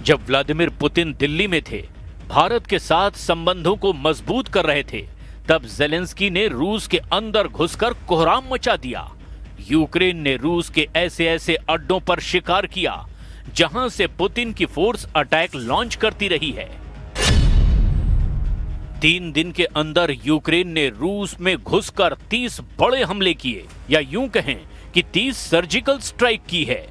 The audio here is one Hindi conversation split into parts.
जब व्लादिमीर पुतिन दिल्ली में थे, भारत के साथ संबंधों को मजबूत कर रहे थे, तब जेलेंस्की ने रूस के अंदर घुसकर कोहराम मचा दिया। यूक्रेन ने रूस के ऐसे ऐसे अड्डों पर शिकार किया जहां से पुतिन की फोर्स अटैक लॉन्च करती रही है। 3 दिन के अंदर यूक्रेन ने रूस में घुसकर 30 बड़े हमले किए, या यूं कहें कि 30 सर्जिकल स्ट्राइक की है।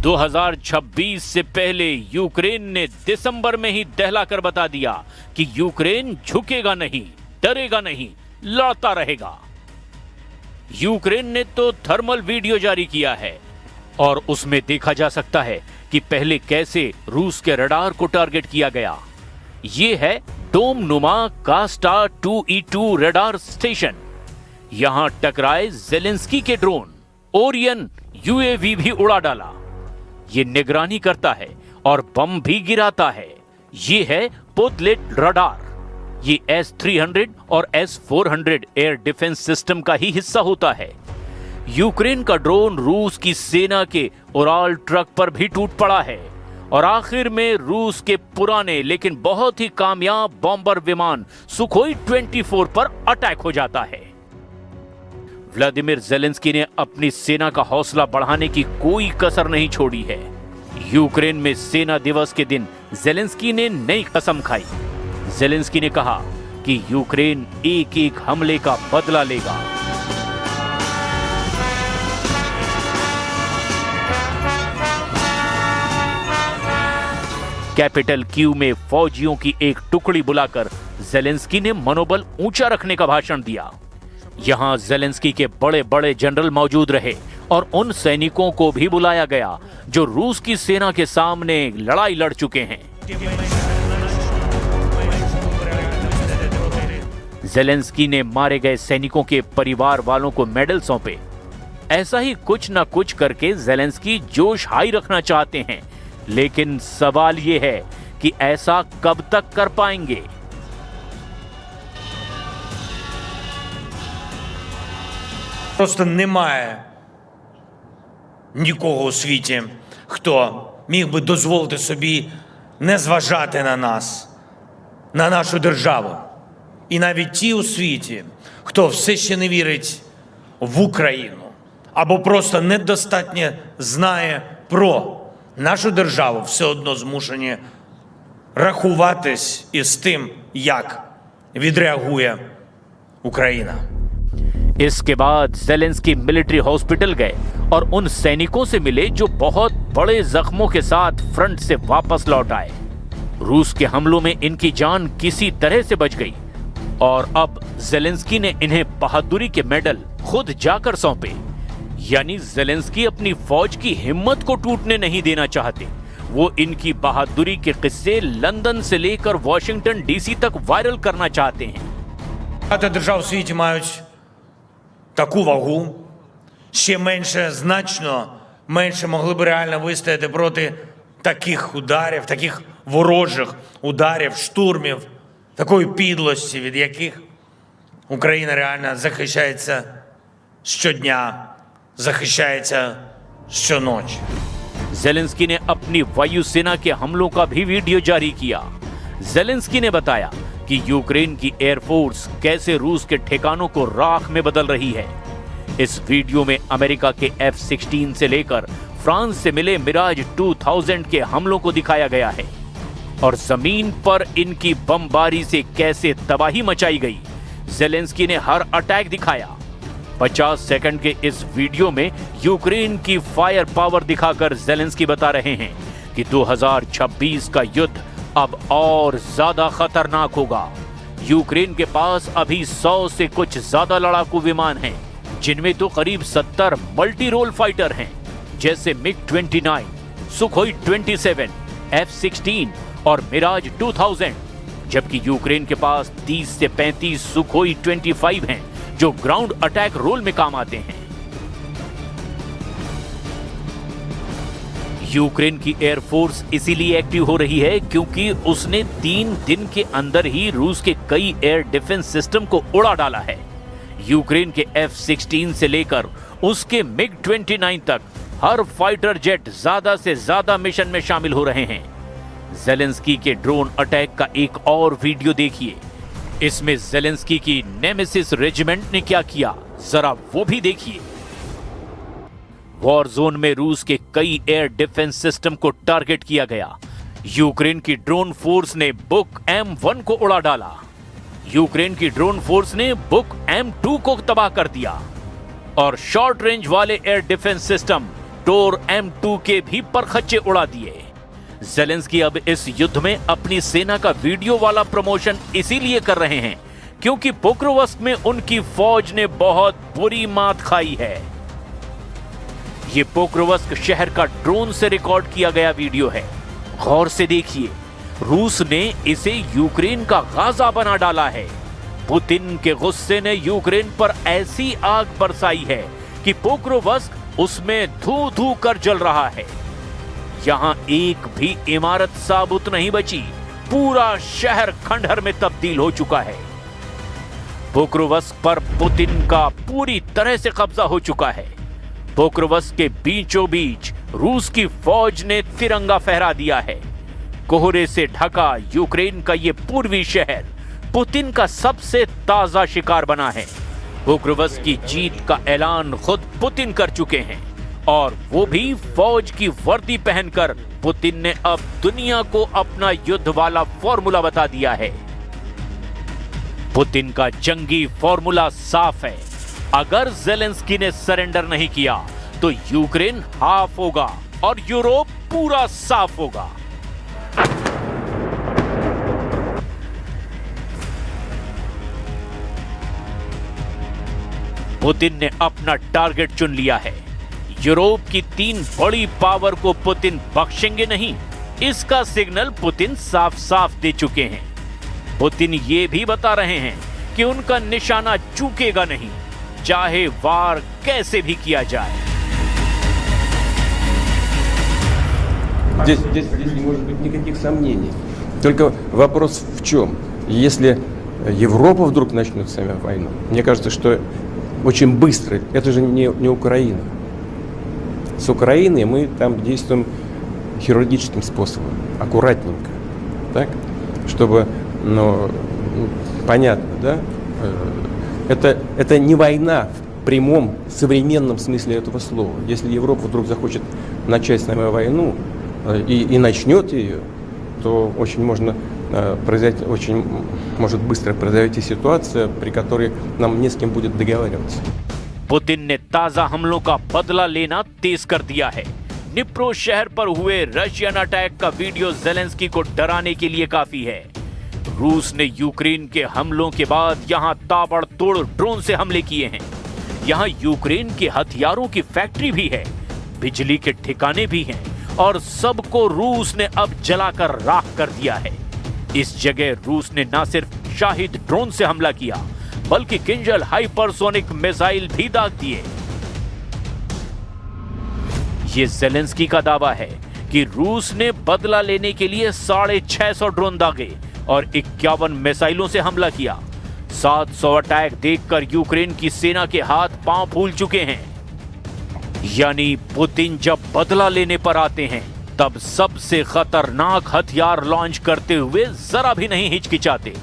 2026 से पहले यूक्रेन ने दिसंबर में ही दहलाकर बता दिया कि यूक्रेन झुकेगा नहीं, डरेगा नहीं, लड़ता रहेगा। यूक्रेन ने तो थर्मल वीडियो जारी किया है और उसमें देखा जा सकता है कि पहले कैसे रूस के रडार को टारगेट किया गया। यह है डोम नुमा कास्टा 2E2 रडार स्टेशन। यहां टकराए जेलेंस्की के ड्रोन, ओरियन यूएवी भी उड़ा डाला। ये निगरानी करता है और बम भी गिराता है। ये है पोतलेट रडार। ये S-300 और S-400 एयर डिफेंस सिस्टम का ही हिस्सा होता है। यूक्रेन का ड्रोन रूस की सेना के उराल ट्रक पर भी टूट पड़ा है और आखिर में रूस के पुराने लेकिन बहुत ही कामयाब बॉम्बर विमान सुखोई 24 पर अटैक हो जाता है। व्लादिमीर जेलेंस्की ने अपनी सेना का हौसला बढ़ाने की कोई कसर नहीं छोड़ी है। यूक्रेन में सेना दिवस के दिन जेलेंस्की ने नई कसम खाई। जेलेंस्की ने कहा कि यूक्रेन एक एक हमले का बदला लेगा। कैपिटल कीव में फौजियों की एक टुकड़ी बुलाकर जेलेंस्की ने मनोबल ऊंचा रखने का भाषण दिया। यहां जेलेंस्की के बड़े बड़े जनरल मौजूद रहे और उन सैनिकों को भी बुलाया गया जो रूस की सेना के सामने लड़ाई लड़ चुके हैं। जेलेंस्की ने मारे गए सैनिकों के परिवार वालों को मेडल सौंपे। ऐसा ही कुछ न कुछ करके जेलेंस्की जोश हाई रखना चाहते हैं, लेकिन सवाल यह है कि ऐसा कब तक कर पाएंगे। Просто немає нікого у світі, хто міг би дозволити собі не зважати на нас, на нашу державу. І навіть ті у світі, хто все ще не вірить в Україну, або просто недостатньо знає про нашу державу, все одно змушені рахуватись із тим, як відреагує Україна. इसके बाद जेलेंस्की मिलिट्री हॉस्पिटल गए और उन सैनिकों से मिले जो बहुत बड़े जख्मों के साथ फ्रंट से वापस लौट आए। रूस के हमलों में इनकी जान किसी तरह से बच गई और अब जेलेंस्की ने इन्हें बहादुरी के मेडल खुद जाकर सौंपे। यानी जेलेंस्की अपनी फौज की हिम्मत को टूटने नहीं देना चाहते। वो इनकी बहादुरी के किस्से लंदन से लेकर वॉशिंगटन डीसी तक वायरल करना चाहते हैं। Багато держав у світі мають таку вагу, ще менше, значно менше могли б реально вистояти проти таких ударів, таких ворожих ударів, штурмів, такої підлості, від яких Україна реально захищається щодня, захищається щоночі. जेलेंस्की ने अपनी वायुसेना के हमलों का भी वीडियो जारी किया। जेलेंस्की ने बताया कि यूक्रेन की एयरफोर्स कैसे रूस के ठिकानों को राख में बदल रही है। इस वीडियो में अमेरिका के F-16 से लेकर फ्रांस से मिले मिराज 2000 के हमलों को दिखाया गया है और जमीन पर इनकी बमबारी से कैसे तबाही मचाई गई। जेलेंस्की ने हर अटैक दिखाया। 50 सेकंड के इस वीडियो में यूक्रेन की फायर पावर दिखाकर जेलेंस्की बता रहे हैं कि 2026 का युद्ध अब और ज्यादा खतरनाक होगा। यूक्रेन के पास अभी 100 से कुछ ज्यादा लड़ाकू विमान हैं, जिनमें तो करीब 70 मल्टी रोल फाइटर हैं, जैसे MiG-29, सुखोई 27, F-16 और मिराज 2000, जबकि यूक्रेन के पास 30 से 35 सुखोई 25 हैं, जो ग्राउंड अटैक रोल में काम आते हैं। यूक्रेन की एयरफोर्स इसीलिए एक्टिव हो रही है क्योंकि उसने 3 दिन के अंदर ही रूस के कई एयर डिफेंस सिस्टम को उड़ा डाला है। यूक्रेन के F-16 से लेकर उसके MiG-29 तक हर फाइटर जेट ज्यादा से ज्यादा मिशन में शामिल हो रहे हैं। जेलेंस्की के ड्रोन अटैक का एक और वीडियो देखिए। इसमें जेलेंस्की की नेमेसिस रेजिमेंट ने क्या किया, जरा वो भी देखिए। वॉर जोन में रूस के कई एयर डिफेंस सिस्टम को टारगेट किया गया। यूक्रेन की ड्रोन फोर्स ने बुक M1 को उड़ा डाला। यूक्रेन की ड्रोन फोर्स ने बुक M2 को तबाह कर दिया और शॉर्ट रेंज वाले एयर डिफेंस सिस्टम टोर M2 के भी परखच्चे उड़ा दिए। जेलेंस्की अब इस युद्ध में अपनी सेना का वीडियो वाला प्रमोशन इसीलिए कर रहे हैं क्योंकि पोक्रोवस्क में उनकी फौज ने बहुत बुरी मात खाई है। ये पोक्रोवस्क शहर का ड्रोन से रिकॉर्ड किया गया वीडियो है। गौर से देखिए, रूस ने इसे यूक्रेन का गाजा बना डाला है। पुतिन के गुस्से ने यूक्रेन पर ऐसी आग बरसाई है कि पोक्रोवस्क उसमें धू धू कर जल रहा है। यहां एक भी इमारत साबुत नहीं बची, पूरा शहर खंडहर में तब्दील हो चुका है। पोक्रोवस्क पर पुतिन का पूरी तरह से कब्जा हो चुका है। पोक्रोवस्क के बीचों बीच रूस की फौज ने तिरंगा फहरा दिया है। कोहरे से ढका यूक्रेन का ये पूर्वी शहर पुतिन का सबसे ताजा शिकार बना है। पोक्रोवस्क की जीत का ऐलान खुद पुतिन कर चुके हैं और वो भी फौज की वर्दी पहनकर। पुतिन ने अब दुनिया को अपना युद्ध वाला फॉर्मूला बता दिया है। पुतिन का जंगी फॉर्मूला साफ है। अगर जेलेंस्की ने सरेंडर नहीं किया तो यूक्रेन हाफ होगा और यूरोप पूरा साफ होगा। पुतिन ने अपना टारगेट चुन लिया है। यूरोप की 3 बड़ी पावर को पुतिन बख्शेंगे नहीं, इसका सिग्नल पुतिन साफ साफ दे चुके हैं। पुतिन ये भी बता रहे हैं कि उनका निशाना चूकेगा नहीं, चाहे वार कैसे भी किया जाए। Здесь не может быть никаких сомнений. Только вопрос в чем? Если Европа вдруг начнет с нами войну, мне кажется, что очень быстро, это же не Украина. С Украиной мы там действуем хирургическим способом, аккуратненько, так? Чтобы, понятно, да? Это не война в прямом современном смысле этого слова. Если Европа вдруг захочет начать с нами войну и начнет ее, то очень может быстро произойти ситуация, при которой нам не с кем будет договариваться. पुतिन ने ताजा हमलों का बदला लेना तेज कर दिया है। निप्रो शहर पर हुए रशियन अटैक का वीडियो जेलेंस्की को डराने के लिए काफी है। रूस ने यूक्रेन के हमलों के बाद यहां ताबड़तोड़ ड्रोन से हमले किए हैं। यहां यूक्रेन के हथियारों की फैक्ट्री भी है, बिजली के ठिकाने भी हैं और सबको रूस ने अब जलाकर राख कर दिया है। इस जगह रूस ने न सिर्फ शाहिद ड्रोन से हमला किया बल्कि किंजल हाइपरसोनिक मिसाइल भी दाग दिए। ये जेलेंस्की का दावा है कि रूस ने बदला लेने के लिए 650 ड्रोन दागे और 51 मिसाइलों से हमला किया। 700 अटैक देखकर यूक्रेन की सेना के हाथ पांव फूल चुके हैं। यानी पुतिन जब बदला लेने पर आते हैं तब सबसे खतरनाक हथियार लॉन्च करते हुए जरा भी नहीं हिचकिचाते।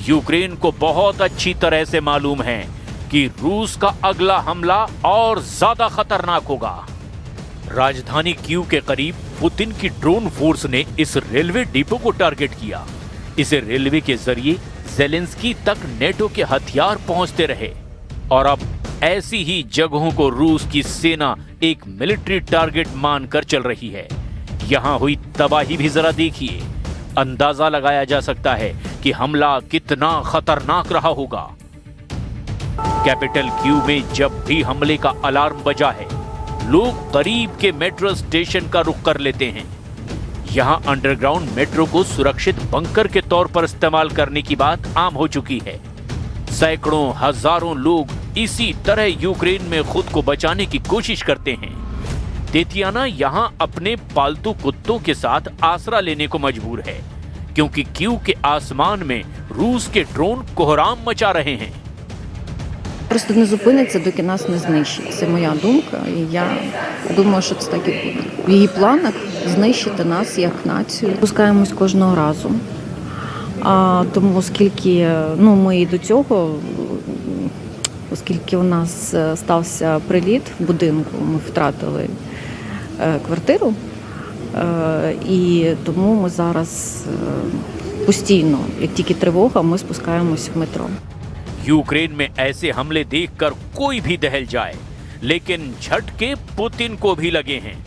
यूक्रेन को बहुत अच्छी तरह से मालूम है कि रूस का अगला हमला और ज्यादा खतरनाक होगा। राजधानी कीव के करीब पुतिन की ड्रोन फोर्स ने इस रेलवे डिपो को टारगेट किया। इसे रेलवे के जरिए जेलेंस्की तक नेटो के हथियार पहुंचते रहे और अब ऐसी ही जगहों को रूस की सेना एक मिलिट्री टारगेट मानकर चल रही है। यहां हुई तबाही भी जरा देखिए। अंदाजा लगाया जा सकता है कि हमला कितना खतरनाक रहा होगा। कैपिटल कीव में जब भी हमले का अलार्म बजा है, लोग करीब के मेट्रो स्टेशन का रुख कर लेते हैं। यहां अंडरग्राउंड मेट्रो को सुरक्षित बंकर के तौर पर इस्तेमाल करने की बात आम हो चुकी है। सैकड़ों हजारों लोग इसी तरह यूक्रेन में खुद को बचाने की कोशिश करते हैं। तेतियाना यहां अपने पालतू कुत्तों के साथ आसरा लेने को मजबूर है क्योंकि कीव के आसमान में रूस के ड्रोन कोहराम मचा रहे हैं। Просто не зупиниться, доки нас не знищить. Це моя думка, і я думаю, що це так і буде. В її планах знищити нас як націю. Пускаємось кожного разу. Тому оскільки ми і до цього, оскільки у нас стався приліт в будинку, ми втратили квартиру, і тому ми зараз постійно, як тільки тривога, ми спускаємось в метро. यूक्रेन में ऐसे हमले देखकर कोई भी दहल जाए, लेकिन झटके पुतिन को भी लगे हैं।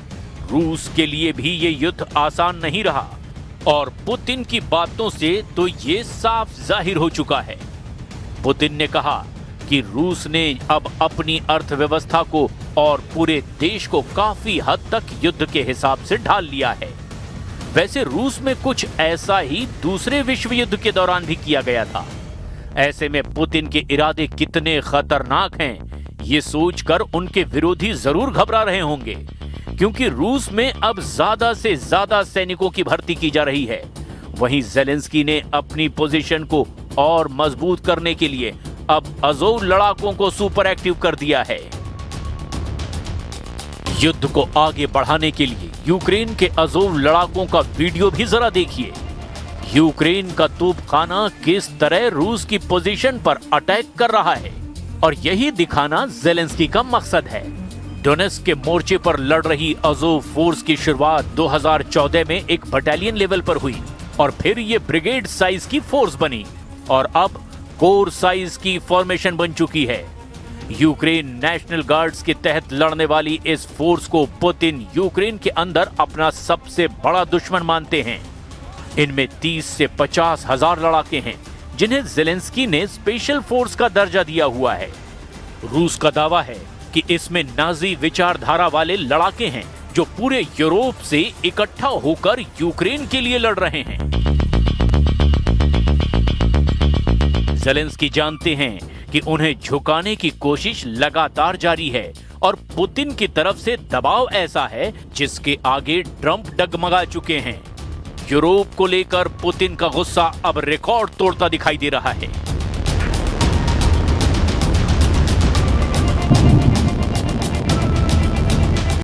रूस के लिए भी ये युद्ध आसान नहीं रहा और पुतिन की बातों से तो ये साफ जाहिर हो चुका है। पुतिन ने कहा कि रूस ने अब अपनी अर्थव्यवस्था को और पूरे देश को काफी हद तक युद्ध के हिसाब से ढाल लिया है। वैसे रूस में कुछ ऐसा ही दूसरे विश्व युद्ध के दौरान भी किया गया था। ऐसे में पुतिन के इरादे कितने खतरनाक हैं, ये सोचकर उनके विरोधी जरूर घबरा रहे होंगे, क्योंकि रूस में अब ज्यादा से ज्यादा सैनिकों की भर्ती की जा रही है। वहीं ज़ेलेंस्की ने अपनी पोजीशन को और मजबूत करने के लिए अब अज़ोव लड़ाकों को सुपर एक्टिव कर दिया है। युद्ध को आगे बढ़ाने के लिए यूक्रेन के अज़ोव लड़ाकों का वीडियो भी जरा देखिए। यूक्रेन का तोपखाना किस तरह रूस की पोजीशन पर अटैक कर रहा है, और यही दिखाना ज़ेलेंस्की का मकसद है। डोनेट्स्क के मोर्चे पर लड़ रही अज़ोव फोर्स की शुरुआत 2014 में एक बटालियन लेवल पर हुई और फिर ये ब्रिगेड साइज की फोर्स बनी और अब कोर साइज की फॉर्मेशन बन चुकी है। यूक्रेन नेशनल गार्ड्स के तहत लड़ने वाली इस फोर्स को पुतिन यूक्रेन के अंदर अपना सबसे बड़ा दुश्मन मानते हैं। इनमें 30 से 50 हजार लड़ाके हैं, जिन्हें ज़ेलेंस्की ने स्पेशल फोर्स का दर्जा दिया हुआ है। रूस का दावा है कि इसमें नाजी विचारधारा वाले लड़ाके हैं, जो पूरे यूरोप से इकट्ठा होकर यूक्रेन के लिए लड़ रहे हैं। ज़ेलेंस्की जानते हैं कि उन्हें झुकाने की कोशिश लगातार जारी है और पुतिन की तरफ से दबाव ऐसा है जिसके आगे ट्रंप डगमगा चुके हैं। यूरोप को लेकर पुतिन का गुस्सा अब रिकॉर्ड तोड़ता दिखाई दे रहा है।